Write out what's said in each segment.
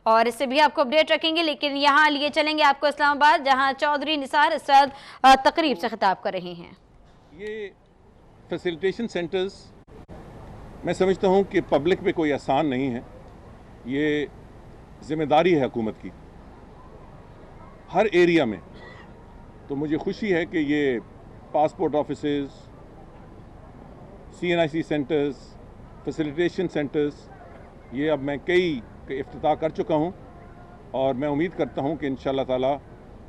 اور اس سے بھی آپ کو اپڈیٹ رکھیں گے، لیکن یہاں لیے چلیں گے آپ کو اسلام آباد، جہاں چودھری نثار اس وقت تقریب سے خطاب کر رہے ہیں۔ یہ فیسیلیٹیشن سینٹرز میں سمجھتا ہوں کہ پبلک پہ کوئی آسان نہیں ہے، یہ ذمہ داری ہے حکومت کی ہر ایریا میں۔ تو مجھے خوشی ہے کہ یہ passport offices, CNIC centres, facilitation centres, یہ اب میں کئی افتتاح کر چکا ہوں، اور میں امید کرتا ہوں کہ انشاءاللہ تعالی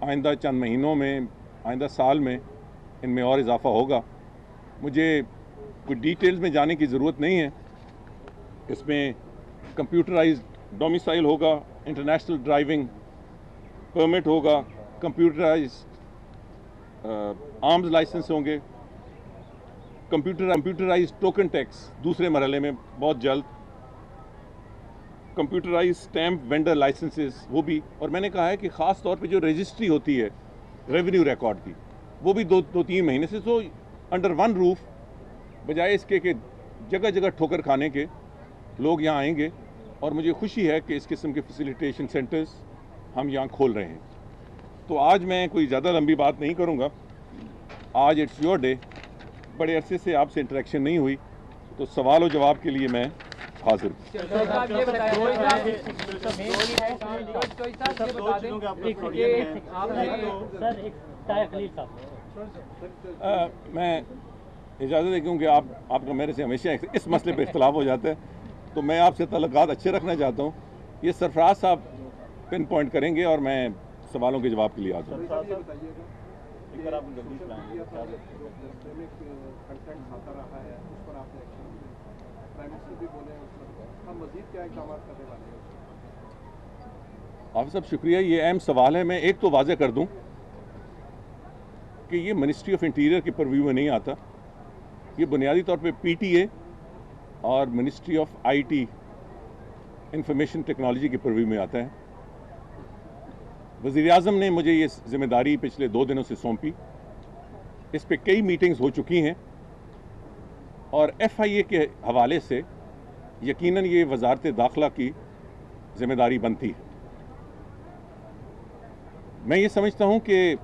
آئندہ چند مہینوں میں، آئندہ سال میں ان میں اور اضافہ ہوگا۔ مجھے کوئی ڈیٹیلز میں جانے کی ضرورت نہیں ہے۔ اس میں کمپیوٹرائزڈ ڈومیسائل ہوگا، انٹرنیشنل ڈرائیونگ پرمٹ ہوگا، کمپیوٹرائزڈ آرمز لائسنس ہوں گے، کمپیوٹرائزڈ ٹوکن ٹیکس دوسرے مرحلے میں بہت جلد، کمپیوٹرائز اسٹیمپ وینڈر لائسنسز وہ بھی، اور میں نے کہا ہے کہ خاص طور پہ جو رجسٹری ہوتی ہے ریونیو ریکارڈ کی، وہ بھی دو تین مہینے سے تو انڈر ون روف، بجائے اس کے کہ جگہ جگہ ٹھوکر کھانے کے لوگ یہاں آئیں گے۔ اور مجھے خوشی ہے کہ اس قسم کے فیسیلیٹیشن سینٹرز ہم یہاں کھول رہے ہیں۔ تو آج میں کوئی زیادہ لمبی بات نہیں کروں گا، آج اٹس یور ڈے، بڑے عرصے سے آپ سے انٹریکشن نہیں ہوئی، تو سوال و جواب کے لیے میں حاضر ہوں۔ میں اجازت دیں کیونکہ آپ کا میرے سے ہمیشہ اس مسئلے پہ اختلاف ہو جاتا ہے، تو میں آپ سے تعلقات اچھے رکھنا چاہتا ہوں۔ یہ سرفراز صاحب پن پوائنٹ کریں گے اور میں سوالوں کے جواب کے لیے حاضر ہوں۔ حافظ صاحب شکریہ، یہ اہم سوال ہے۔ میں ایک تو واضح کر دوں کہ یہ منسٹری آف انٹیریئر کے پرویو میں نہیں آتا، یہ بنیادی طور پہ PTA اور ministry of IT information technology کے پرویو میں آتا ہے۔ وزیر اعظم نے مجھے یہ ذمہ داری پچھلے 2 دنوں سے سونپی، اس پہ کئی میٹنگز ہو چکی ہیں، اور FIA کے حوالے سے یقیناً یہ وزارت داخلہ کی ذمہ داری بنتی ہے۔ میں یہ سمجھتا ہوں کہ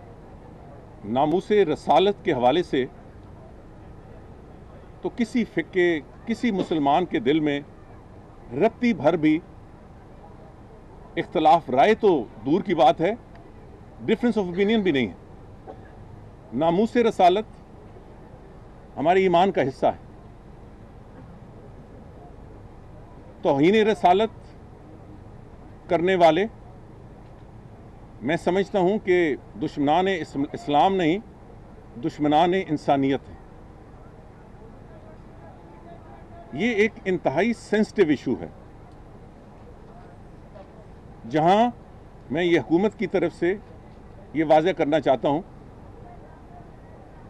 ناموس رسالت کے حوالے سے تو کسی فقہ، کسی مسلمان کے دل میں رتی بھر بھی اختلاف رائے تو دور کی بات ہے، ڈفرنس آف اوپینین بھی نہیں ہے۔ ناموس رسالت ہمارے ایمان کا حصہ ہے۔ توہین رسالت کرنے والے میں سمجھتا ہوں کہ دشمنان اسلام نہیں، دشمنان انسانیت ہیں۔ یہ ایک انتہائی سینسٹیو ایشو ہے، جہاں میں یہ حکومت کی طرف سے یہ واضح کرنا چاہتا ہوں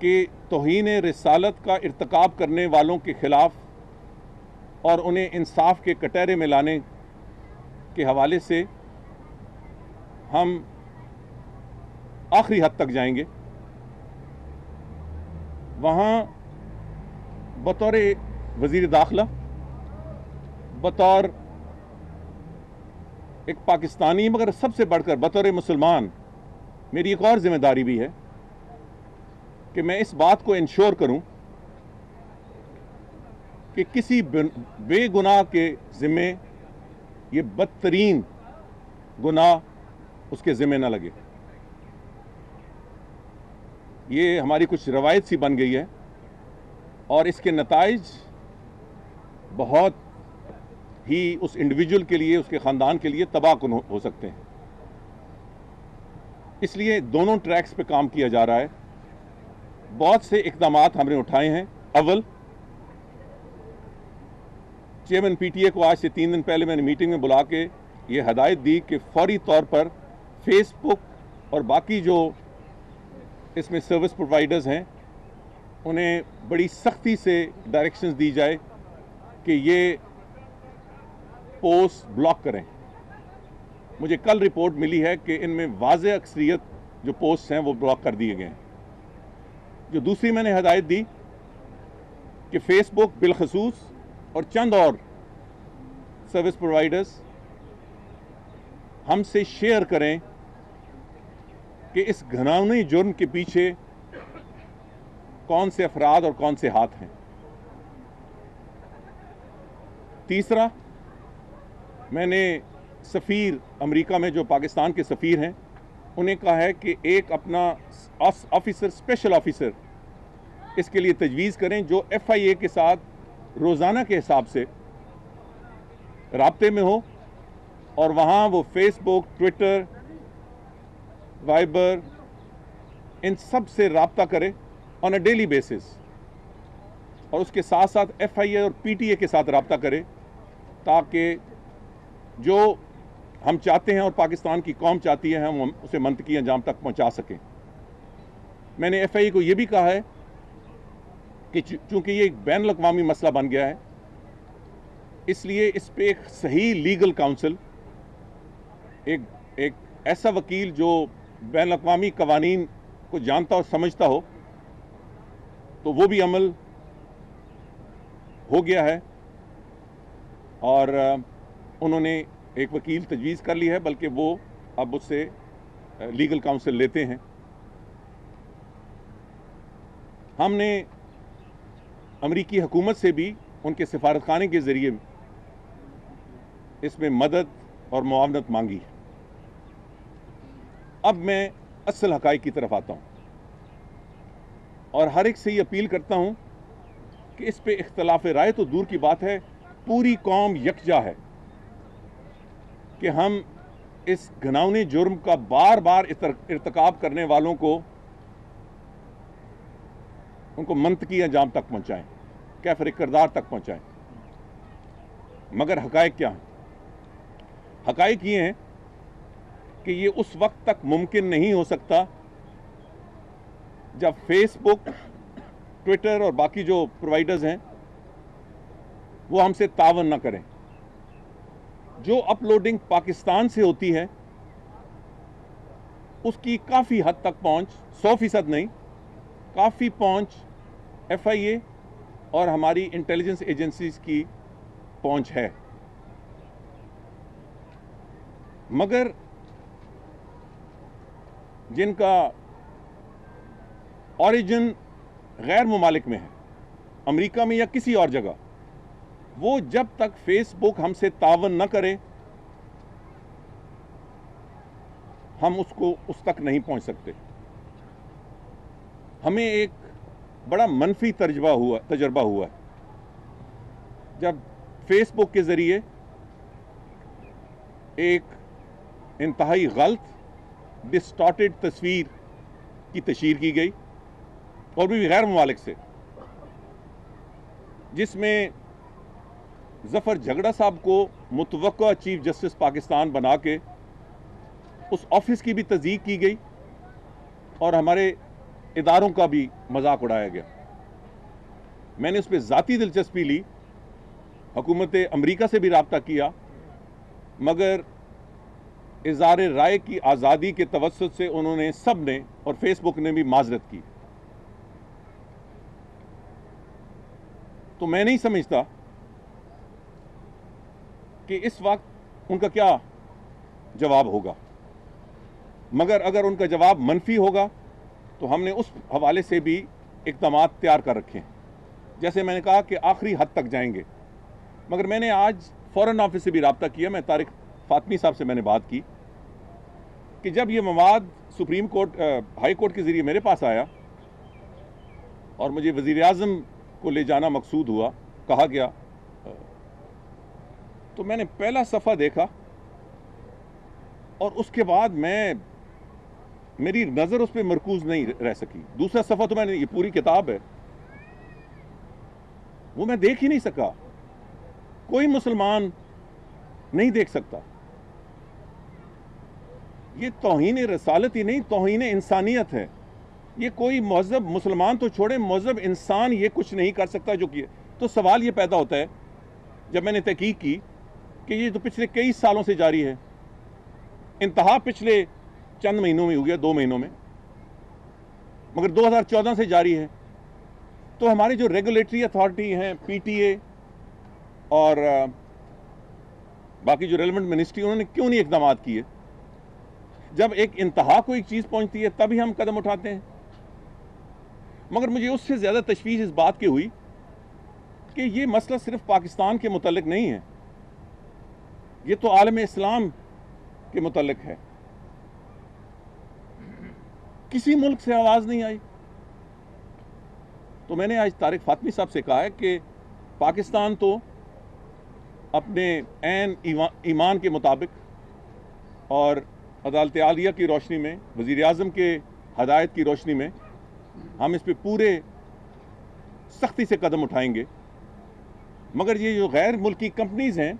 کہ توہین رسالت کا ارتکاب کرنے والوں کے خلاف اور انہیں انصاف کے کٹہرے میں لانے کے حوالے سے ہم آخری حد تک جائیں گے۔ وہاں بطور وزیر داخلہ، بطور ایک پاکستانی، مگر سب سے بڑھ کر بطور مسلمان میری ایک اور ذمہ داری بھی ہے کہ میں اس بات کو انشور کروں کہ کسی بے گناہ کے ذمے یہ بدترین گناہ اس کے ذمے نہ لگے۔ یہ ہماری کچھ روایت سی بن گئی ہے، اور اس کے نتائج بہت ہی اس انڈیویجول کے لیے، اس کے خاندان کے لیے تباہ کن ہو سکتے ہیں۔ اس لیے دونوں ٹریکس پہ کام کیا جا رہا ہے۔ بہت سے اقدامات ہم نے اٹھائے ہیں۔ اول، چیئرمین PTA کو آج سے 3 دن پہلے میں نے میٹنگ میں بلا کے یہ ہدایت دی کہ فوری طور پر فیس بک اور باقی جو اس میں سروس پرووائڈرز ہیں انہیں بڑی سختی سے ڈائریکشنز دی جائے کہ یہ پوسٹ بلاک کریں۔ مجھے کل رپورٹ ملی ہے کہ ان میں واضح اکثریت جو پوسٹ ہیں وہ بلاک کر دیے گئے ہیں۔ جو دوسری میں نے ہدایت دی کہ فیس بک بالخصوص اور چند اور سروس پرووائڈرز ہم سے شیئر کریں کہ اس گھناؤنی جرم کے پیچھے کون سے افراد اور کون سے ہاتھ ہیں۔ تیسرا، میں نے سفیر امریکہ میں جو پاکستان کے سفیر ہیں انہیں کہا ہے کہ ایک اپنا آفیسر، اسپیشل آفیسر اس کے لیے تجویز کریں جو ایف آئی اے کے ساتھ روزانہ کے حساب سے رابطے میں ہو اور وہاں وہ فیس بک، ٹویٹر، وائبر، ان سب سے رابطہ کرے آن اے ڈیلی بیسس، اور اس کے ساتھ ساتھ ایف آئی اے اور پی ٹی اے کے ساتھ رابطہ کرے تاکہ جو ہم چاہتے ہیں اور پاکستان کی قوم چاہتی ہے ہم اسے منطقی انجام تک پہنچا سکیں۔ میں نے ایف آئی اے کو یہ بھی کہا ہے کہ چونکہ یہ ایک بین الاقوامی مسئلہ بن گیا ہے، اس لیے اس پہ ایک صحیح لیگل کاؤنسل، ایک ایسا وکیل جو بین الاقوامی قوانین کو جانتا اور سمجھتا ہو، تو وہ بھی عمل ہو گیا ہے اور انہوں نے ایک وکیل تجویز کر لی ہے، بلکہ وہ اب اس سے لیگل کاؤنسل لیتے ہیں۔ ہم نے امریکی حکومت سے بھی ان کے سفارت خانے کے ذریعے اس میں مدد اور معاونت مانگی ہے۔ اب میں اصل حقائق کی طرف آتا ہوں اور ہر ایک سے یہ اپیل کرتا ہوں کہ اس پہ اختلاف رائے تو دور کی بات ہے، پوری قوم یکجا ہے کہ ہم اس گھناؤنی جرم کا بار بار ارتکاب کرنے والوں کو ان کو منطقی انجام تک پہنچائیں، کیفر کردار تک پہنچائیں۔ مگر حقائق کیا ہیں؟ حقائق یہ ہیں کہ یہ اس وقت تک ممکن نہیں ہو سکتا جب فیس بک، ٹویٹر اور باقی جو پرووائڈرز ہیں وہ ہم سے تعاون نہ کریں۔ جو اپلوڈنگ پاکستان سے ہوتی ہے اس کی کافی حد تک پہنچ، 100% نہیں، کافی پہنچ ایف آئی اے اور ہماری انٹیلیجنس ایجنسیز کی پہنچ ہے، مگر جن کا اوریجن غیر ممالک میں ہے، امریکہ میں یا کسی اور جگہ، وہ جب تک فیس بک ہم سے تعاون نہ کرے ہم اس تک نہیں پہنچ سکتے۔ ہمیں ایک بڑا منفی تجربہ ہوا ہے جب فیس بک کے ذریعے ایک انتہائی غلط، ڈسٹارٹڈ تصویر کی تشہیر کی گئی، اور بھی غیر ممالک سے، جس میں ظفر جھگڑا صاحب کو متوقع چیف جسٹس پاکستان بنا کے اس آفس کی بھی تضییق کی گئی اور ہمارے اداروں کا بھی مذاق اڑایا گیا۔ میں نے اس پہ ذاتی دلچسپی لی، حکومت امریکہ سے بھی رابطہ کیا، مگر اظہار رائے کی آزادی کے توسط سے انہوں نے سب نے اور فیس بک نے بھی معذرت کی۔ تو میں نہیں سمجھتا کہ اس وقت ان کا کیا جواب ہوگا، مگر اگر ان کا جواب منفی ہوگا تو ہم نے اس حوالے سے بھی اقدامات تیار کر رکھے ہیں۔ جیسے میں نے کہا کہ آخری حد تک جائیں گے، مگر میں نے آج فورن آفس سے بھی رابطہ کیا، میں طارق فاطمی صاحب سے میں نے بات کی کہ جب یہ مواد سپریم کورٹ، ہائی کورٹ کے ذریعے میرے پاس آیا اور مجھے وزیر اعظم کو لے جانا مقصود ہوا، کہا گیا، تو میں نے پہلا صفحہ دیکھا اور اس کے بعد میری نظر اس پہ مرکوز نہیں رہ سکی۔ دوسرا صفحہ تو میں نے، یہ پوری کتاب ہے، وہ میں دیکھ ہی نہیں سکا، کوئی مسلمان نہیں دیکھ سکتا۔ یہ توہین رسالت ہی نہیں، توہین انسانیت ہے۔ یہ کوئی مہذب مسلمان تو چھوڑے، مہذب انسان یہ کچھ نہیں کر سکتا جو کیا۔ تو سوال یہ پیدا ہوتا ہے جب میں نے تحقیق کی کہ یہ تو پچھلے کئی سالوں سے جاری ہے، انتہا پچھلے چند مہینوں میں ہو گیا، 2 مہینوں میں، مگر 2014 سے جاری ہے۔ تو ہماری جو ریگولیٹری اتھارٹی ہیں، پی ٹی اے اور باقی جو ریلیونٹ منسٹری، انہوں نے کیوں نہیں اقدامات کیے؟ جب ایک انتہا کو ایک چیز پہنچتی ہے تب ہی ہم قدم اٹھاتے ہیں. مگر مجھے اس سے زیادہ تشویش اس بات کی ہوئی کہ یہ مسئلہ صرف پاکستان کے متعلق نہیں ہے, یہ تو عالم اسلام کے متعلق ہے. کسی ملک سے آواز نہیں آئی. تو میں نے آج طارق فاطمی صاحب سے کہا ہے کہ پاکستان تو اپنے عین ایمان کے مطابق اور عدالت عالیہ کی روشنی میں, وزیر اعظم کے ہدایت کی روشنی میں ہم اس پہ پورے سختی سے قدم اٹھائیں گے. مگر یہ جو غیر ملکی کمپنیز ہیں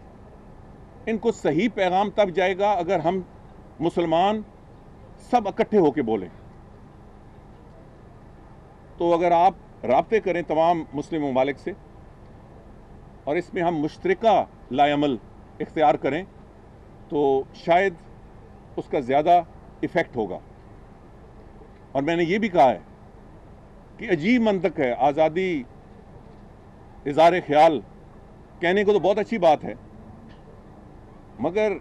ان کو صحیح پیغام تب جائے گا اگر ہم مسلمان سب اکٹھے ہو کے بولیں. تو اگر آپ رابطے کریں تمام مسلم ممالک سے اور اس میں ہم مشترکہ لائے عمل اختیار کریں تو شاید اس کا زیادہ ایفیکٹ ہوگا. اور میں نے یہ بھی کہا ہے کہ عجیب منطق ہے, آزادی اظہار خیال کہنے کو تو بہت اچھی بات ہے, مگر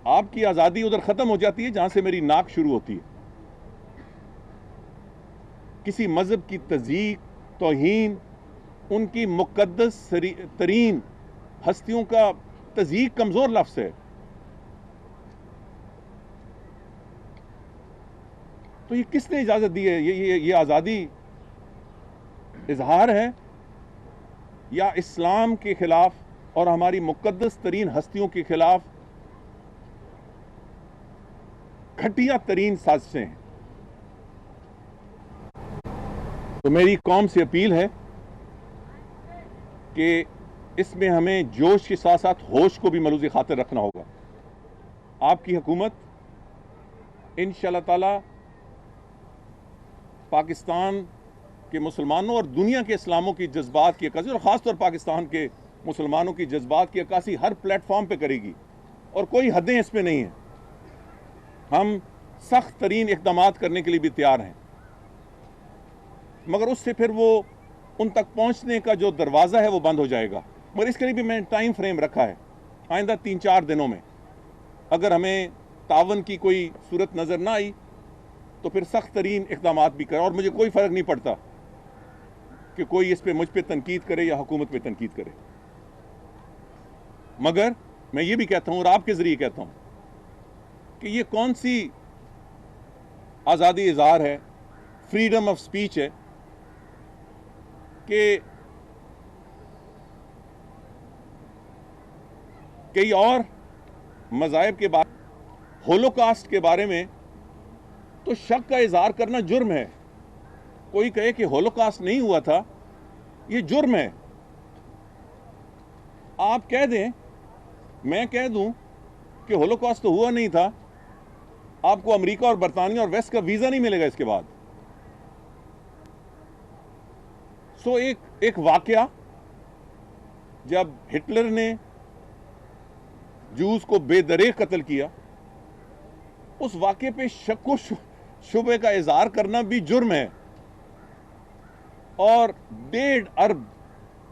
آپ کی آزادی ادھر ختم ہو جاتی ہے جہاں سے میری ناک شروع ہوتی ہے. کسی مذہب کی تضییق, توہین, ان کی مقدس ترین ہستیوں کا تضییق کمزور لفظ ہے. تو یہ کس نے اجازت دی ہے؟ یہ آزادی اظہار ہے یا اسلام کے خلاف اور ہماری مقدس ترین ہستیوں کے خلاف گھٹیا ترین سازشیں ہیں. تو میری قوم سے اپیل ہے کہ اس میں ہمیں جوش کے ساتھ ساتھ ہوش کو بھی ملوز خاطر رکھنا ہوگا. آپ کی حکومت انشاءاللہ تعالی پاکستان کے مسلمانوں اور دنیا کے اسلاموں کی جذبات کی عکاسی, اور خاص طور پاکستان کے مسلمانوں کی جذبات کی عکاسی ہر پلیٹ فارم پہ کرے گی, اور کوئی حدیں اس پہ نہیں ہیں. ہم سخت ترین اقدامات کرنے کے لیے بھی تیار ہیں, مگر اس سے پھر وہ ان تک پہنچنے کا جو دروازہ ہے وہ بند ہو جائے گا. مگر اس کے لیے بھی میں نے ٹائم فریم رکھا ہے, آئندہ 3-4 دنوں میں اگر ہمیں تعاون کی کوئی صورت نظر نہ آئی تو پھر سخت ترین اقدامات بھی کریں. اور مجھے کوئی فرق نہیں پڑتا کہ کوئی اس پہ مجھ پہ تنقید کرے یا حکومت پہ تنقید کرے, مگر میں یہ بھی کہتا ہوں اور آپ کے ذریعے کہتا ہوں کہ یہ کون سی آزادی اظہار ہے, فریڈم آف سپیچ ہے کہ کئی اور مذاہب کے بارے ہولوکاسٹ کے بارے میں تو شک کا اظہار کرنا جرم ہے. کوئی کہے کہ ہولوکاسٹ نہیں ہوا تھا, یہ جرم ہے. آپ کہہ دیں, میں کہہ دوں کہ ہولوکاسٹ تو ہوا نہیں تھا, آپ کو امریکہ اور برطانیہ اور ویسٹ کا ویزا نہیں ملے گا اس کے بعد. سو ایک واقعہ جب ہٹلر نے جوز کو بے دریغ قتل کیا, اس واقعے پہ شک و شبہ کا اظہار کرنا بھی جرم ہے, اور 1.5 ارب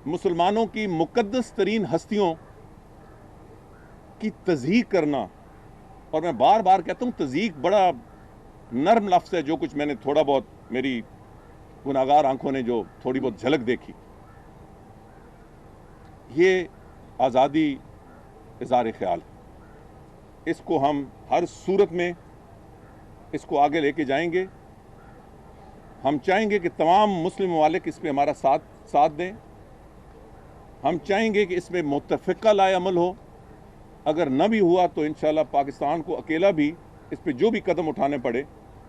مسلمانوں کی مقدس ترین ہستیوں کی تضحیق کرنا. اور میں بار بار کہتا ہوں تضحیق بڑا نرم لفظ ہے, جو کچھ میں نے تھوڑا بہت میری گناہگار آنکھوں نے جو تھوڑی بہت جھلک دیکھی. یہ آزادی اظہار خیال ہے, اس کو ہم ہر صورت میں اس کو آگے لے کے جائیں گے. ہم چاہیں گے کہ تمام مسلم ممالک اس پہ ہمارا ساتھ دیں. ہم چاہیں گے کہ اس میں متفقہ لائے عمل ہو. اگر نہ بھی ہوا تو انشاءاللہ پاکستان کو اکیلا بھی اس پہ جو بھی قدم اٹھانے پڑے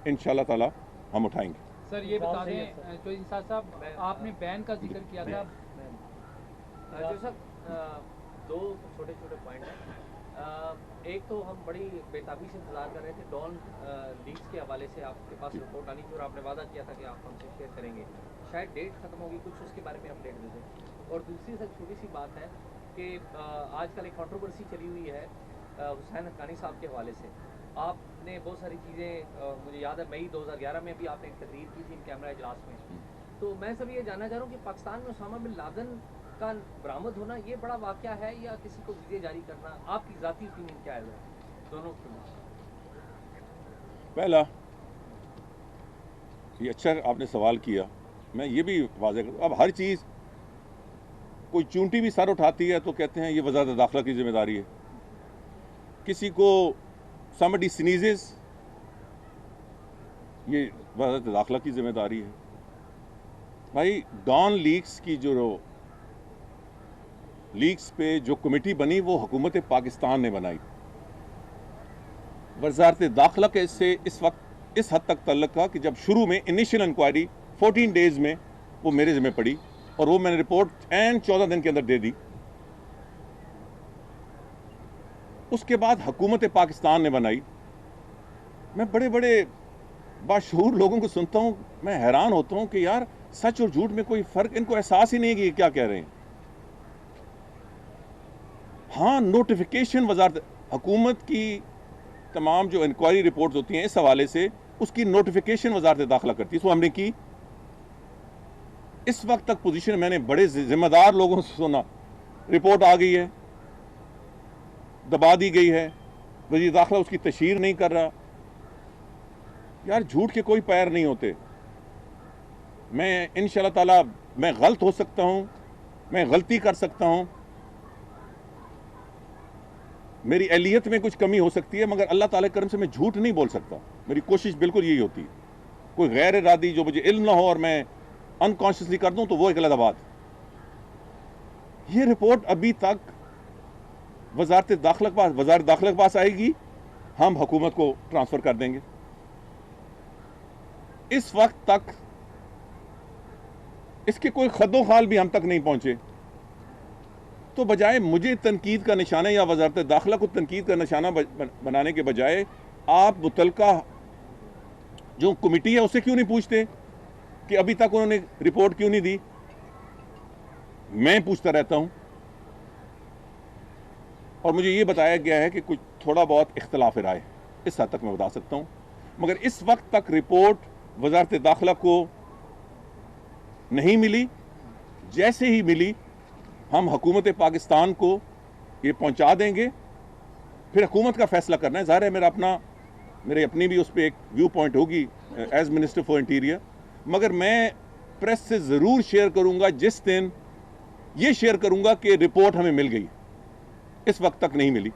انشاءاللہ تعالی ہم اٹھائیں گے. سر یہ بتا دیں چودھری نثار صاحب, آپ نے بین کا ذکر کیا تھا. دو چھوٹے پوائنٹ ہیں. ایک تو ہم بڑی بےتابی سے انتظار کر رہے تھے ڈان لیگز کے حوالے سے, آپ کے پاس رپورٹ آنی تھی اور آپ نے وعدہ کیا تھا کہ آپ ہم سے شیئر کریں گے. شاید ڈیٹ ختم ہوگی, کچھ اس کے بارے میں اپڈیٹ دے دیں. اور دوسری سر چھوٹی سی بات ہے کہ آج کل ایک کنٹروورسی چلی ہوئی ہے حسین حقانی صاحب کے حوالے سے. آپ نے بہت ساری چیزیں, مجھے یاد ہے مئی 2011 میں بھی آپ نے ایک تقریر کی تھی کیمرہ اجلاس میں. تو میں سب یہ جاننا چاہ رہا ہوں کہ پاکستان میں اسامہ بن لادن کا برآمد ہونا یہ بڑا واقعہ ہے یا کسی کو ویزے جاری کرنا, آپ کی ذاتی اوپینین کیا ہے دونوں کی؟ پہلا یہ اچھا آپ نے سوال کیا، میں یہ بھی واضح کروں، اب ہر چیز کوئی چونٹی بھی سر اٹھاتی ہے تو کہتے ہیں یہ وزارت داخلہ کی ذمہ داری ہے، کسی کو somebody sneezes یہ وزارت داخلہ کی ذمہ داری ہے۔ بھائی ڈان لیکس کی جو لیکس پہ جو کمیٹی بنی وہ حکومت پاکستان نے بنائی، وزارت داخلہ کے سے اس وقت اس حد تک تعلق تھا کہ جب شروع میں انیشل انکوائری 14 ڈیز میں وہ میرے ذمہ پڑی اور وہ میں نے رپورٹ 14 دن کے اندر دے دی۔ اس کے بعد حکومت پاکستان نے بنائی۔ میں بڑے بڑے باشعور لوگوں کو سنتا ہوں، میں حیران ہوتا ہوں کہ یار سچ اور جھوٹ میں کوئی فرق ان کو احساس ہی نہیں ہے کہ یہ کیا کہہ رہے ہیں۔ ہاں نوٹیفیکیشن وزارت حکومت کی تمام جو انکوائری رپورٹس ہوتی ہیں اس حوالے سے اس کی نوٹیفیکیشن وزارت داخلہ کرتی ہے، سو ہم نے کی۔ اس وقت تک پوزیشن میں نے بڑے ذمہ دار لوگوں سے سنا، رپورٹ آ گئی ہے، دبا دی گئی ہے، وزیر داخلہ اس کی تشہیر نہیں کر رہا۔ یار جھوٹ کے کوئی پیر نہیں ہوتے۔ میں انشاءاللہ تعالی میں غلط ہو سکتا ہوں، میں غلطی کر سکتا ہوں، میری اہلیت میں کچھ کمی ہو سکتی ہے، مگر اللہ تعالیٰ کے کرم سے میں جھوٹ نہیں بول سکتا۔ میری کوشش بالکل یہی ہوتی ہے۔ کوئی غیر ارادی جو مجھے علم نہ ہو اور میں انکانشیسلی کر دوں تو وہ ایک الگ بات۔ یہ رپورٹ ابھی تک وزارت داخلہ کے پاس آئے گی، ہم حکومت کو ٹرانسفر کر دیں گے۔ اس وقت تک اس کے کوئی خد و خال بھی ہم تک نہیں پہنچے، تو بجائے مجھے تنقید کا نشانہ یا وزارت داخلہ کو تنقید کا نشانہ بنانے کے بجائے آپ متعلقہ جو کمیٹی ہے اسے کیوں نہیں پوچھتے کہ ابھی تک انہوں نے رپورٹ کیوں نہیں دی؟ میں پوچھتا رہتا ہوں اور مجھے یہ بتایا گیا ہے کہ کچھ تھوڑا بہت اختلاف رائے اس حد تک میں بتا سکتا ہوں، مگر اس وقت تک رپورٹ وزارت داخلہ کو نہیں ملی۔ جیسے ہی ملی ہم حکومت پاکستان کو یہ پہنچا دیں گے، پھر حکومت کا فیصلہ کرنا ہے۔ ظاہر ہے میرے اپنی بھی اس پہ ایک ویو پوائنٹ ہوگی ایز منسٹر فار انٹیریئر، مگر میں پریس سے ضرور شیئر کروں گا، جس دن یہ شیئر کروں گا کہ رپورٹ ہمیں مل گئی، اس وقت تک نہیں ملی۔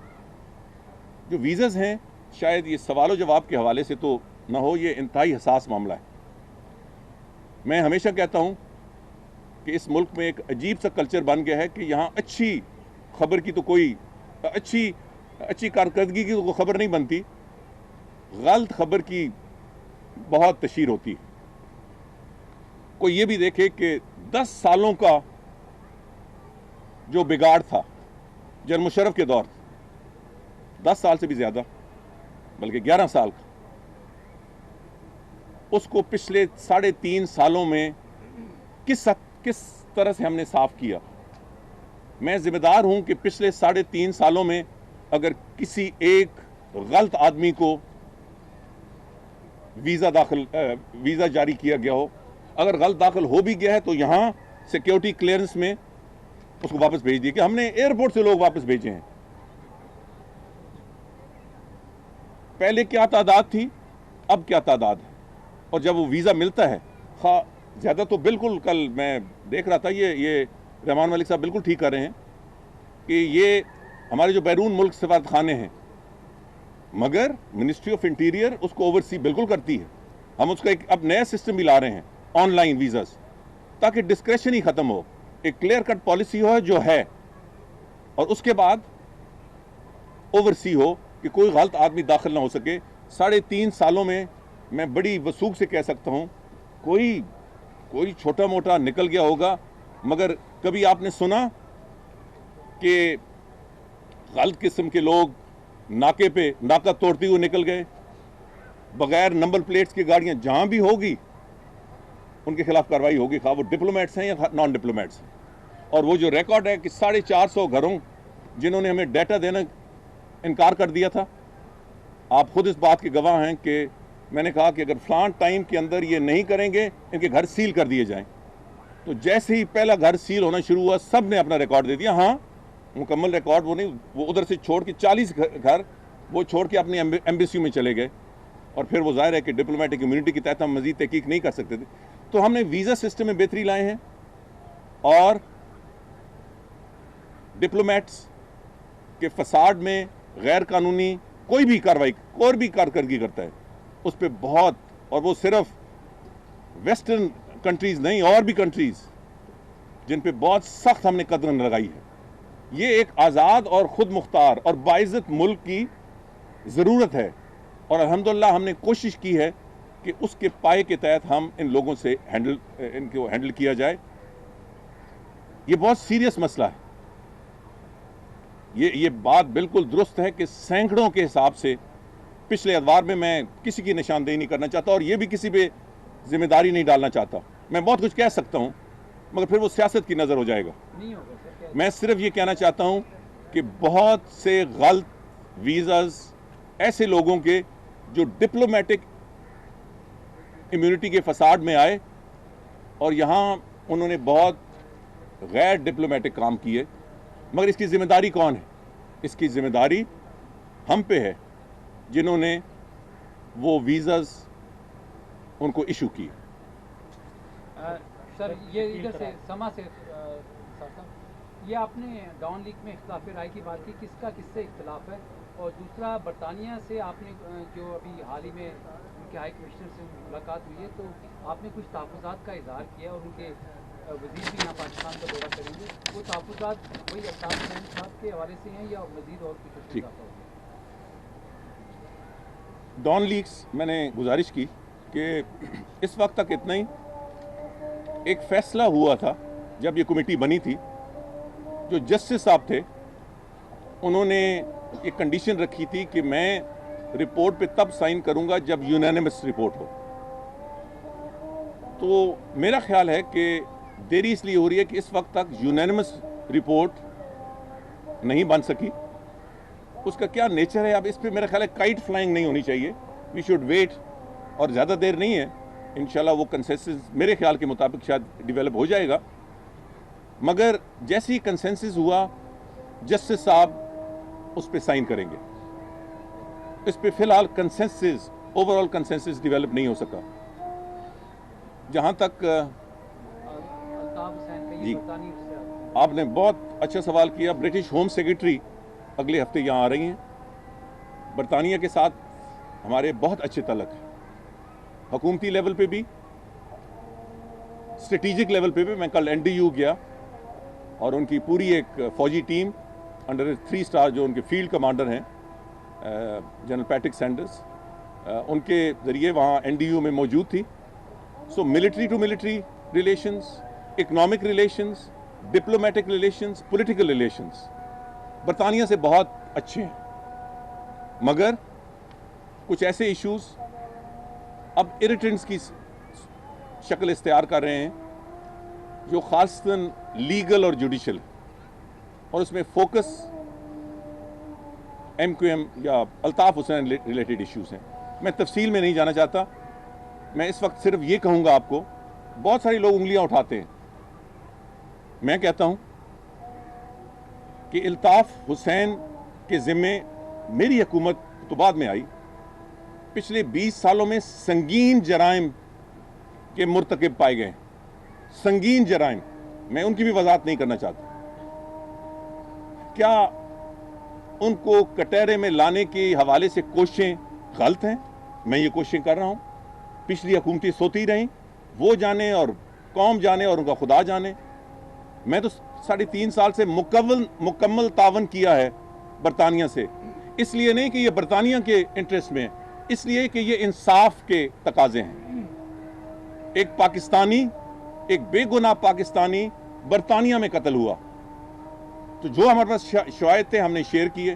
جو ویزز ہیں شاید یہ سوال و جواب کے حوالے سے تو نہ ہو، یہ انتہائی حساس معاملہ ہے۔ میں ہمیشہ کہتا ہوں کہ اس ملک میں ایک عجیب سا کلچر بن گیا ہے کہ یہاں اچھی خبر کی تو کوئی اچھی کارکردگی کی تو کوئی خبر نہیں بنتی، غلط خبر کی بہت تشہیر ہوتی ہے۔ کوئی یہ بھی دیکھے کہ 10 سالوں کا جو بگاڑ تھا جنرل مشرف کے دور، 10 سال سے بھی زیادہ بلکہ 11 سال کا، اس کو پچھلے 3.5 سالوں میں کس طرح سے ہم نے صاف کیا۔ میں ذمہ دار ہوں کہ پچھلے 3.5 سالوں میں اگر کسی ایک غلط آدمی کو ویزا جاری کیا گیا ہو، اگر غلط داخل ہو بھی گیا ہے تو یہاں سیکیورٹی کلیئرنس میں اس کو واپس بھیج دیا کہ ہم نے ایئرپورٹ سے لوگ واپس بھیجے ہیں۔ پہلے کیا تعداد تھی، اب کیا تعداد ہے، اور جب وہ ویزا ملتا ہے زیادہ تو بالکل کل میں دیکھ رہا تھا، یہ رحمان ملک صاحب بالکل ٹھیک کر رہے ہیں کہ یہ ہمارے جو بیرون ملک سفارت خانے ہیں، مگر منسٹری آف انٹیریئر اس کو اوورسی بالکل کرتی ہے۔ ہم اس کا ایک اب نیا سسٹم بھی لا رہے ہیں، آن لائن ویزاز، تاکہ ڈسکریشن ہی ختم ہو، ایک کلیئر کٹ پالیسی ہو جو ہے، اور اس کے بعد اوورسی ہو کہ کوئی غلط آدمی داخل نہ ہو سکے۔ 3.5 سالوں میں میں بڑی وثوق سے کہہ سکتا ہوں کوئی چھوٹا موٹا نکل گیا ہوگا، مگر کبھی آپ نے سنا کہ غلط قسم کے لوگ ناکے پہ ناکہ توڑتے ہوئے نکل گئے بغیر نمبر پلیٹس کی گاڑیاں؟ جہاں بھی ہوگی ان کے خلاف کارروائی ہوگی، خواہ وہ ڈپلومیٹس ہیں یا نان ڈپلومیٹس ہیں۔ اور وہ جو ریکارڈ ہے کہ 450 گھروں جنہوں نے ہمیں ڈیٹا دینا انکار کر دیا تھا، آپ خود اس بات کے گواہ ہیں کہ میں نے کہا کہ اگر فلان ٹائم کے اندر یہ نہیں کریں گے ان کے گھر سیل کر دیے جائیں۔ تو جیسے ہی پہلا گھر سیل ہونا شروع ہوا سب نے اپنا ریکارڈ دے دیا۔ ہاں مکمل ریکارڈ وہ نہیں، وہ ادھر سے چھوڑ کے 40 گھر وہ چھوڑ کے اپنی ایمبیسی میں چلے گئے، اور پھر وہ ظاہر ہے کہ ڈپلومیٹک کمیونٹی کے تحت ہم مزید تحقیق نہیں کر سکتے تھے. تو ہم نے ویزا سسٹم میں بہتری لائے ہیں اور ڈپلومیٹس کے فساد میں غیر قانونی کوئی بھی کاروائی کوئی بھی کارکردگی کرتا ہے اس پہ بہت, اور وہ صرف ویسٹرن کنٹریز نہیں اور بھی کنٹریز جن پہ بہت سخت ہم نے قدغن لگائی ہے. یہ ایک آزاد اور خود مختار اور باعزت ملک کی ضرورت ہے اور الحمدللہ ہم نے کوشش کی ہے کہ اس کے پائے کے تحت ہم ان لوگوں سے ان کو ہینڈل کیا جائے. یہ بہت سیریس مسئلہ ہے. یہ بات بالکل درست ہے کہ سینکڑوں کے حساب سے پچھلے ادوار میں کسی کی نشاندہی نہیں کرنا چاہتا اور یہ بھی کسی پہ ذمہ داری نہیں ڈالنا چاہتا. میں بہت کچھ کہہ سکتا ہوں مگر پھر وہ سیاست کی نظر ہو جائے گا. میں صرف یہ کہنا چاہتا ہوں کہ بہت سے غلط ویزاز ایسے لوگوں کے جو ڈپلومیٹک امیونٹی کے فساد میں آئے اور یہاں انہوں نے بہت غیر ڈپلومیٹک کام کیے, مگر اس کی ذمہ داری کون ہے؟ اس کی ذمہ داری ہم پہ ہے جنہوں نے وہ ویزاز ان کو ایشو کی. سر یہ ادھر سے سما سے یہ آپ نے ڈان لیگ میں اختلاف رائے کی بات کی, کس کا کس سے اختلاف ہے؟ اور دوسرا برطانیہ سے آپ نے جو ابھی حال ہی میں ان کے ہائی کمشنر سے ملاقات ہوئی ہے تو آپ نے کچھ تحفظات کا اظہار کیا اور ان کے وزیر بھی یہاں پاکستان کا دورہ کریں گے. وہ تحفظات وہی الطاف حسین صاحب کے حوالے سے ہیں یا مزید اور کچھ اضافہ ہوگا؟ ڈان لیگس میں نے گزارش کی کہ اس وقت تک اتنا ہی. ایک فیصلہ ہوا تھا جب یہ کمیٹی بنی تھی, جو جسٹس صاحب تھے انہوں نے ایک کنڈیشن رکھی تھی کہ میں رپورٹ پہ تب سائن کروں گا جب یونینمس رپورٹ ہو. تو میرا خیال ہے کہ دیری اس لیے ہو رہی ہے کہ اس وقت تک یونینمس رپورٹ نہیں بن سکی. اس کا کیا نیچر ہے اب اس پہ میرا خیال ہے کائٹ فلائنگ نہیں ہونی چاہیے. وی شوڈ ویٹ, اور زیادہ دیر نہیں ہے, انشاءاللہ وہ کنسنسس میرے خیال کے مطابق شاید ڈیولپ ہو جائے گا. مگر جیسے ہی کنسنسس ہوا جسٹس صاحب اس پہ سائن کریں گے. اس پہ فی الحال consensus over all consensus develop نہیں ہو سکا. جہاں تک جی آپ نے بہت اچھا سوال کیا. برٹش ہوم سیکرٹری اگلے ہفتے یہاں آ رہی ہیں. برطانیہ کے ساتھ ہمارے بہت اچھے تعلق ہیں, حکومتی لیول پہ بھی, اسٹریٹجک لیول پہ بھی. میں کل NDU گیا اور ان کی پوری ایک فوجی ٹیم انڈر 3 اسٹار جو ان کے فیلڈ کمانڈر ہیں جنرل پیٹرک سینڈرز, ان کے ذریعے وہاں NDU میں موجود تھی. So military to military relations, economic relations, diplomatic relations, political relations Bartania سے بہت اچھے ہیں. مگر کچھ ایسے ایشوز اب اریٹنٹس کی شکل اختیار کر رہے ہیں جو خاصتاً لیگل اور جوڈیشل, اور اس میں فوکس MQM یا الطاف حسین ریلیٹڈ ایشوز ہیں. میں تفصیل میں نہیں جانا چاہتا. میں اس وقت صرف یہ کہوں گا آپ کو, بہت سارے لوگ انگلیاں اٹھاتے ہیں. میں کہتا ہوں کہ الطاف حسین کے ذمے میری حکومت تو بعد میں آئی, پچھلے 20 سالوں میں سنگین جرائم کے مرتکب پائے گئے. سنگین جرائم, میں ان کی بھی وضاحت نہیں کرنا چاہتا. کیا ان کو کٹہرے میں لانے کے حوالے سے کوششیں غلط ہیں؟ میں یہ کوششیں کر رہا ہوں. پچھلی حکومتیں سوتی رہیں, وہ جانے اور قوم جانے اور ان کا خدا جانے. میں تو 3.5 سال سے مکمل تعاون کیا ہے برطانیہ سے. اس لیے نہیں کہ یہ برطانیہ کے انٹرسٹ میں, اس لیے کہ یہ انصاف کے تقاضے ہیں. ایک پاکستانی, ایک بے گناہ پاکستانی برطانیہ میں قتل ہوا, تو جو ہمارے پاس شواہد تھے ہم نے شیئر کیے.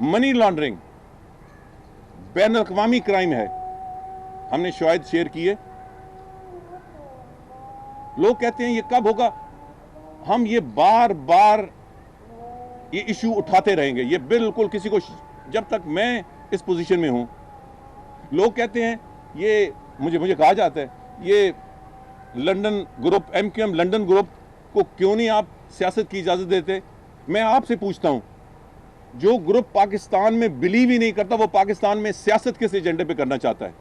منی لانڈرنگ بین الاقوامی کرائم ہے, ہم نے شواہد شیئر کیے. لوگ کہتے ہیں یہ کب ہوگا؟ ہم یہ بار بار یہ ایشو اٹھاتے رہیں گے. یہ بالکل کسی کو, جب تک میں اس پوزیشن میں ہوں, لوگ کہتے ہیں یہ مجھے کہا جاتا ہے یہ London group MQM London group کو کیوں نہیں آپ سیاست کی اجازت دیتے؟ میں آپ سے پوچھتا ہوں, جو گروپ پاکستان میں بلیو ہی نہیں کرتا وہ پاکستان میں سیاست کس ایجنڈے پہ کرنا چاہتا ہے.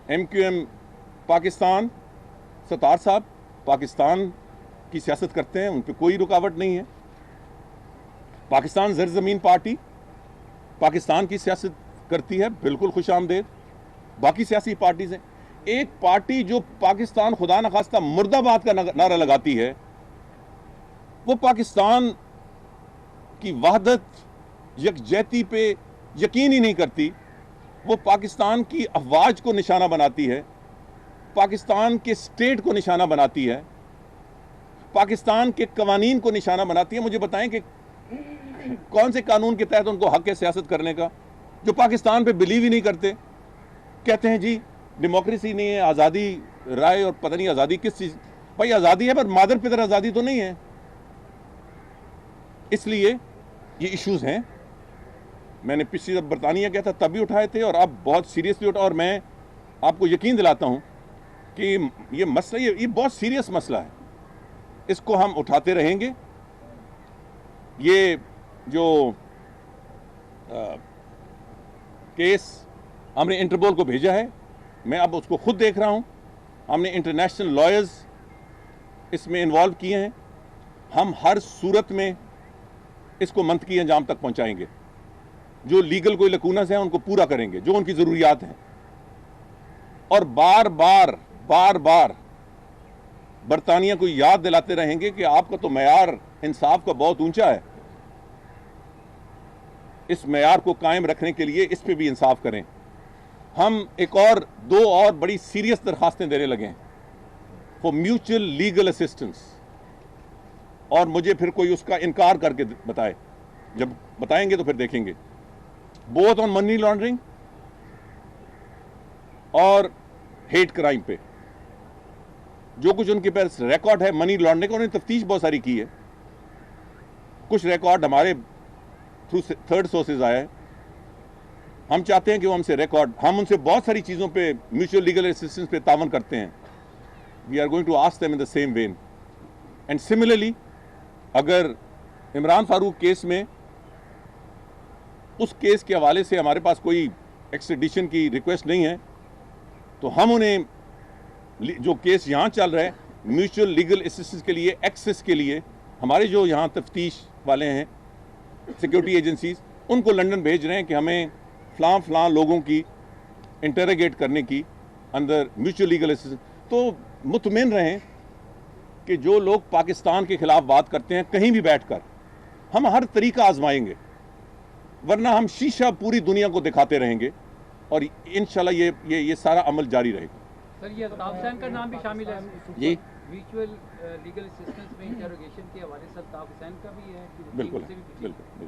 ایم کیو ایم پاکستان، ستار صاحب پاکستان کی سیاست کرتے ہیں، ان پہ کوئی رکاوٹ نہیں ہے. پاکستان زرزمین پارٹی پاکستان کی سیاست کرتی ہے، بالکل خوش آمدید. باقی سیاسی پارٹیز ہیں. ایک پارٹی جو پاکستان خدا نخواستہ مرد آباد کا نعرہ لگاتی ہے، وہ پاکستان کی وحدت یکجہتی پہ یقین ہی نہیں کرتی. وہ پاکستان کی افواج کو نشانہ بناتی ہے، پاکستان کے اسٹیٹ کو نشانہ بناتی ہے، پاکستان کے قوانین کو نشانہ بناتی ہے. مجھے بتائیں کہ کون سے قانون کے تحت ان کو حق ہے سیاست کرنے کا، جو پاکستان پہ بلیو ہی نہیں کرتے. کہتے ہیں جی ڈیموکریسی نہیں ہے، آزادی رائے اور پتہ نہیں آزادی کس چیز. بھائی آزادی ہے پر مادر پدر آزادی تو نہیں ہے. اس لیے یہ ایشوز ہیں. میں نے پچھلی جب برطانیہ گیا تھا تب بھی اٹھائے تھے اور اب بہت سیریسلی اٹھا، اور میں آپ کو یقین دلاتا ہوں کہ یہ مسئلہ یہ بہت سیریس مسئلہ ہے. اس کو ہم اٹھاتے رہیں گے. یہ جو کیس ہم نے انٹرپول کو بھیجا ہے، میں اب اس کو خود دیکھ رہا ہوں. ہم نے انٹرنیشنل لائرز اس میں انوالو کیے ہیں. ہم ہر صورت میں اس کو منطقی انجام تک پہنچائیں گے. جو لیگل کوئی لکونس ہیں ان کو پورا کریں گے، جو ان کی ضروریات ہیں. اور بار بار برطانیہ کو یاد دلاتے رہیں گے کہ آپ کا تو معیار انصاف کا بہت اونچا ہے. اس معیار کو قائم رکھنے کے لیے اس پہ بھی انصاف کریں. ہم دو اور بڑی سیریس درخواستیں دینے لگے ہیں فار میوچل لیگل اسسٹنس. اور مجھے پھر کوئی اس کا انکار کر کے بتائے. جب بتائیں گے تو پھر دیکھیں گے. بوتھ آن منی لانڈرنگ اور ہیٹ کرائم پہ جو کچھ ان کے پاس ریکارڈ ہے منی لانڈرنگ کا، انہوں نے تفتیش بہت ساری کی ہے. کچھ ریکارڈ ہمارے تھرو تھرڈ سورسز آیا ہے. ہم چاہتے ہیں کہ وہ ہم ان سے بہت ساری چیزوں پہ میوچل لیگل اسسٹنس پہ تعاون کرتے ہیں. We are going to ask them in the same vein. And similarly اگر عمران فاروق کیس میں اس کیس کے حوالے سے ہمارے پاس کوئی ایکسٹریڈیشن کی ریکویسٹ نہیں ہے تو ہم انہیں جو کیس یہاں چل رہا ہے میوچل لیگل اسسٹنس کے لیے ایکسس کے لیے ہمارے جو یہاں تفتیش والے ہیں سیکیورٹی ایجنسیز ان کو لنڈن بھیج رہے ہیں کہ ہمیں فلاں لوگوں کی انٹروگیٹ کرنے کی اندر میوچل لیگل اسسٹنس. تو مطمئن رہیں کہ جو لوگ پاکستان کے خلاف بات کرتے ہیں کہیں بھی بیٹھ کر ہم ہر طریقہ آزمائیں گے، ورنہ ہم شیشہ پوری دنیا کو دکھاتے رہیں گے اور انشاءاللہ یہ سارا عمل جاری رہے گا. سر یہ الطاف حسین کا نام بھی شامل ہے جی میوچل لیگل اسسٹنس میں انٹروگیشن کے حوالے سے الطاف حسین کا بھی ہے. بالکل ان سے بھی بالکل.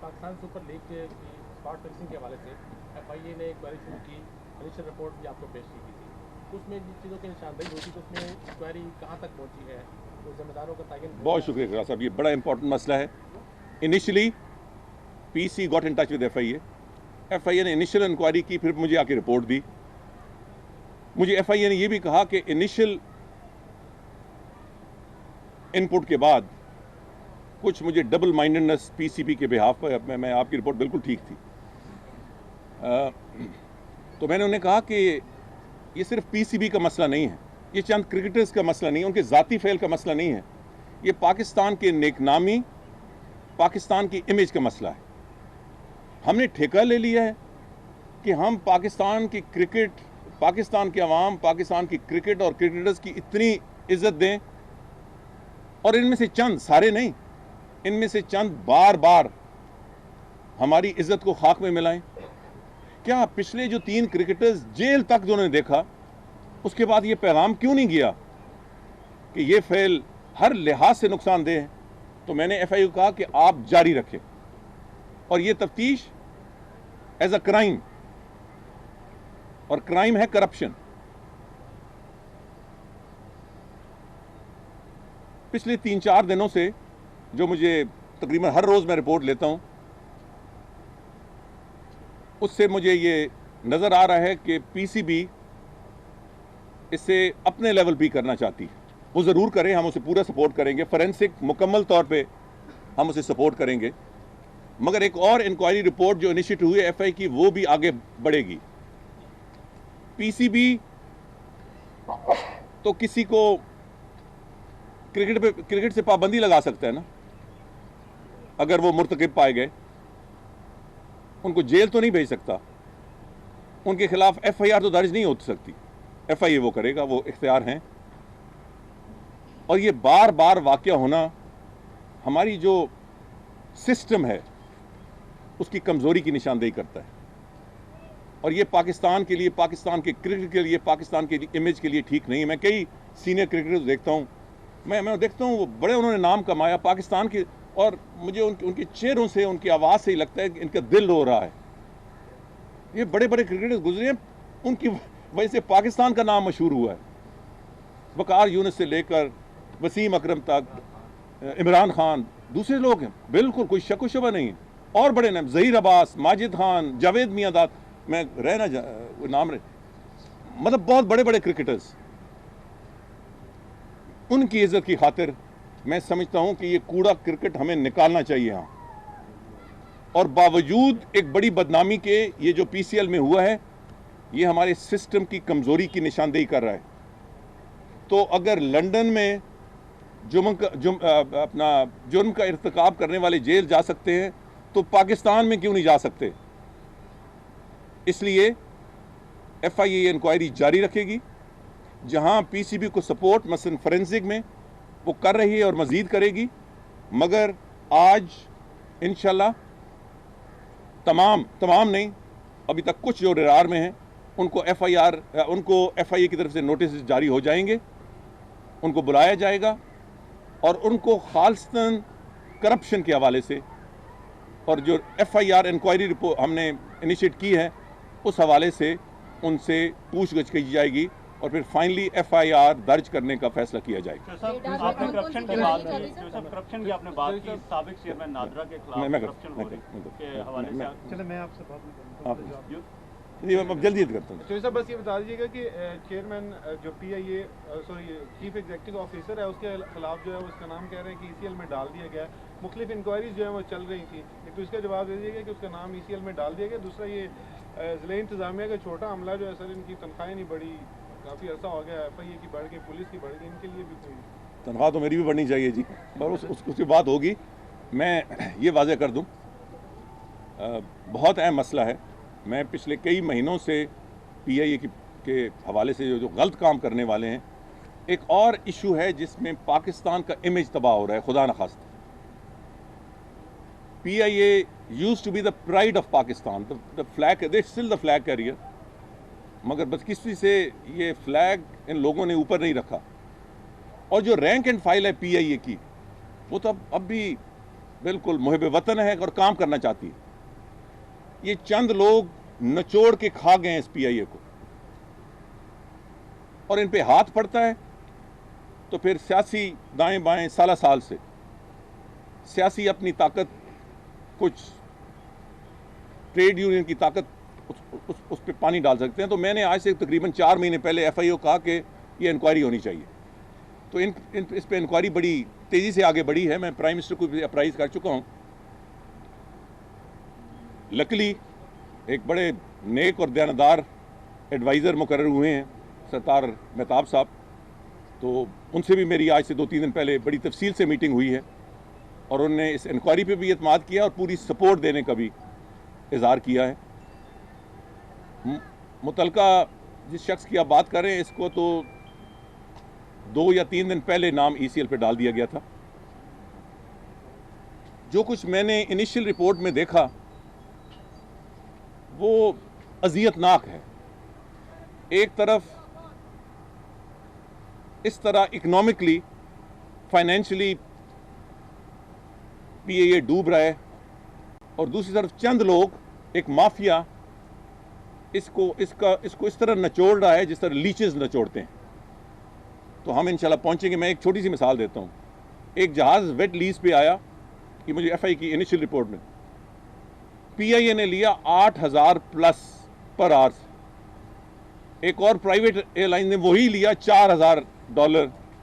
پاکستان سپر لیگ کے اسپاٹ فکسنگ کے حوالے سے ایف آئی اے نے ایک باری شروع کی، انیشل رپورٹ بھی آپ کو پیش کی گئی تھی. اس میں جن چیزوں کی نشاندہی ہوتی تو اس میں انکوائری کہاں تک پہنچی ہے، تو ذمہ داروں کا تعین. بہت شکریہ خدا صاحب، یہ بڑا امپورٹنٹ مسئلہ ہے. Initially P C got in touch with F I A. F I A نے انیشل انکوائری کی، پھر مجھے آ کے رپورٹ دی. مجھے ایف آئی اے نے یہ بھی کہا کہ انیشل انپٹ کے بعد کچھ مجھے ڈبل مائنڈنس پی سی بی کے بہاف پر میں آپ کی رپورٹ بالکل ٹھیک تھی. تو میں نے انہیں کہا کہ یہ صرف پی سی بی کا مسئلہ نہیں ہے، یہ چند کرکٹرز کا مسئلہ نہیں ہے، ان کے ذاتی فعل کا مسئلہ نہیں ہے، یہ پاکستان کے نیک نامی، پاکستان کی امیج کا مسئلہ ہے. ہم نے ٹھیکہ لے لیا ہے کہ ہم پاکستان کی کرکٹ، پاکستان کے عوام، پاکستان کی کرکٹ اور کرکٹرز کی اتنی عزت دیں، اور ان میں سے چند، سارے نہیں، ان میں سے چند بار بار ہماری عزت کو خاک میں ملائیں. کیا پچھلے جو 3 کرکٹرز جیل تک جو انہوں نے دیکھا، اس کے بعد یہ پیغام کیوں نہیں گیا کہ یہ فعل ہر لحاظ سے نقصان دہ ہے؟ تو میں نے ایف آئی کو کہا کہ آپ جاری رکھیں، اور یہ تفتیش ایز اے کرائم، اور کرائم ہے کرپشن. پچھلے 3-4 دنوں سے جو مجھے تقریباً ہر روز میں رپورٹ لیتا ہوں، اس سے مجھے یہ نظر آ رہا ہے کہ پی سی بی اسے اپنے لیول بھی کرنا چاہتی ہے. وہ ضرور کریں, ہم اسے پورا سپورٹ کریں گے, فورینسک مکمل طور پہ ہم اسے سپورٹ کریں گے. مگر ایک اور انکوائری رپورٹ جو انیشیٹ ہوئی ہے ایف آئی کی, وہ بھی آگے بڑھے گی. پی سی بی تو کسی کو کرکٹ سے پابندی لگا سکتا ہے نا, اگر وہ مرتکب پائے گئے. ان کو جیل تو نہیں بھیج سکتا, ان کے خلاف ایف آئی آر تو درج نہیں ہو سکتی. ایف آئی اے وہ کرے گا, وہ اختیار ہیں. اور یہ بار بار واقعہ ہونا ہماری جو سسٹم ہے اس کی کمزوری کی نشاندہی کرتا ہے. اور یہ پاکستان کے لیے, پاکستان کے کرکٹ کے لیے, پاکستان کے امیج کے لیے ٹھیک نہیں ہے. میں کئی سینئر کرکٹرز دیکھتا ہوں, میں دیکھتا ہوں وہ بڑے انہوں نے نام کمایا پاکستان کے, اور مجھے ان کے چہروں سے, ان کی آواز سے ہی لگتا ہے کہ ان کا دل رو رہا ہے. یہ بڑے بڑے کرکٹرز گزرے ہیں, ان کی وجہ سے پاکستان کا نام مشہور ہوا ہے. وقار یونس سے لے کر وسیم اکرم تک, عمران خان, دوسرے لوگ ہیں, بالکل کوئی شک و شبہ نہیں ہے. اور بڑے نام, ظہیر عباس, ماجد خان, جاوید میاں داد, میں نام مطلب بہت بڑے بڑے کرکٹرز. ان کی عزت کی خاطر میں سمجھتا ہوں کہ یہ کوڑا کرکٹ ہمیں نکالنا چاہیے ہاں. اور باوجود ایک بڑی بدنامی کے یہ جو پی سی ایل میں ہوا ہے, یہ ہمارے سسٹم کی کمزوری کی نشاندہی کر رہا ہے. تو اگر لندن میں جرم کا ارتکاب کرنے والے جیل جا سکتے ہیں تو پاکستان میں کیوں نہیں جا سکتے؟ اس لیے ایف آئی اے انکوائری جاری رکھے گی. جہاں پی سی بی کو سپورٹ مثلا فورینسک میں وہ کر رہی ہے اور مزید کرے گی. مگر آج انشاءاللہ تمام نہیں, ابھی تک کچھ جو رار میں ہیں ان کو ایف آئی اے کی طرف سے نوٹس جاری ہو جائیں گے, ان کو بلایا جائے گا, اور ان کو خالصتاً کرپشن کے حوالے سے, اور جو F I R inquiry report ہم نے انیشیٹ کی ہے اس حوالے سے ان سے پوچھ گچھ کی جائے گی, اور پھر فائنلی ایف آئی آر درج کرنے کا فیصلہ کیا جائے گا. آپ نے کرپشن کی بات کی, کرپشن کی آپ نے بات کی, سابق چیئرمین نادرا کے خلاف کرپشن ہو رہی کے حوالے سے. چلیں میں آپ سے بات جلدی کرتا ہوں. صاحب بس یہ بتا دیجیے گا کہ چیئرمین جو پی آئی اے چیف ایگزیکٹو آفیسر ہے, اس کے خلاف جو ہے اس کا نام کہہ رہے ہیں کہ ای سی ایل میں ڈال دیا گیا ہے. مختلف انکوائریز جو ہیں وہ چل رہی تھیں, ایک تو اس کا جواب دے دیجیے گا کہ اس کا نام ای سی ایل میں ڈال دیا گیا. دوسرا یہ ضلع انتظامیہ کا چھوٹا عملہ جو ہے سر, ان کی تنخواہیں نہیں بڑھی, کافی عرصہ ہو گیا, ایف آئی اے کی بڑھ گئی, پولیس کی بڑھ گئی, ان کے لیے بھی کوئی تنخواہ تو میری بھی بڑھنی چاہیے جی, اور اس کی بات ہوگی. میں یہ واضح کر دوں, بہت اہم مسئلہ ہے. میں پچھلے کئی مہینوں سے پی آئی اے کے حوالے سے جو غلط کام کرنے والے ہیں, ایک اور ایشو ہے جس میں پاکستان کا امیج تباہ ہو رہا ہے خدا نخواستہ. پی آئی اے used to be the pride of Pakistan, the flag, they're still the flag carrier, مگر بدقسمتی سے یہ فلیگ ان لوگوں نے اوپر نہیں رکھا. اور جو رینک اینڈ فائل ہے پی آئی اے کی, وہ تو اب بھی بالکل محب وطن ہے اور کام کرنا چاہتی ہے. یہ چند لوگ نچوڑ کے کھا گئے ہیں اس پی آئی اے کو, اور ان پہ ہاتھ پڑتا ہے تو پھر سیاسی دائیں بائیں سال سے سیاسی اپنی طاقت, کچھ ٹریڈ یونین کی طاقت اس پہ پانی ڈال سکتے ہیں. تو میں نے آج سے تقریباً 4 مہینے پہلے ایف آئی او کہا کہ یہ انکوائری ہونی چاہیے. تو اس پہ انکوائری بڑی تیزی سے آگے بڑھی ہے. میں پرائم منسٹر کو بھی اپرائز کر چکا ہوں. لکلی ایک بڑے نیک اور دیانتدار ایڈوائزر مقرر ہوئے ہیں ستار مہتاب صاحب, تو ان سے بھی میری آج سے 2-3 دن پہلے بڑی تفصیل سے میٹنگ ہوئی ہے, اور انہوں نے اس انکوائری پہ بھی اعتماد کیا اور پوری سپورٹ دینے کا بھی اظہار کیا ہے. متعلقہ جس شخص کی آپ بات کر رہے ہیں, اس کو تو 2 یا 3 دن پہلے نام ای سی ایل پہ ڈال دیا گیا تھا. جو کچھ میں نے انیشل رپورٹ میں دیکھا وہ اذیت ناک ہے. ایک طرف اس طرح اکنامکلی, فائنینشلی پی اے یہ ڈوب رہا ہے, اور دوسری طرف چند لوگ, ایک مافیا اس کو اس طرح نچوڑ رہا ہے جس طرح لیچز نچوڑتے ہیں. تو ہم انشاءاللہ پہنچیں گے. میں ایک چھوٹی سی مثال دیتا ہوں. ایک جہاز ویٹ لیز پہ آیا کہ مجھے ایف آئی کی انیشل رپورٹ میں پی آئی اے نے لیا 8,000+ پر آورس. ایک اور پرائیویٹ ایئر لائن نے وہی لیا $4,000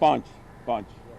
5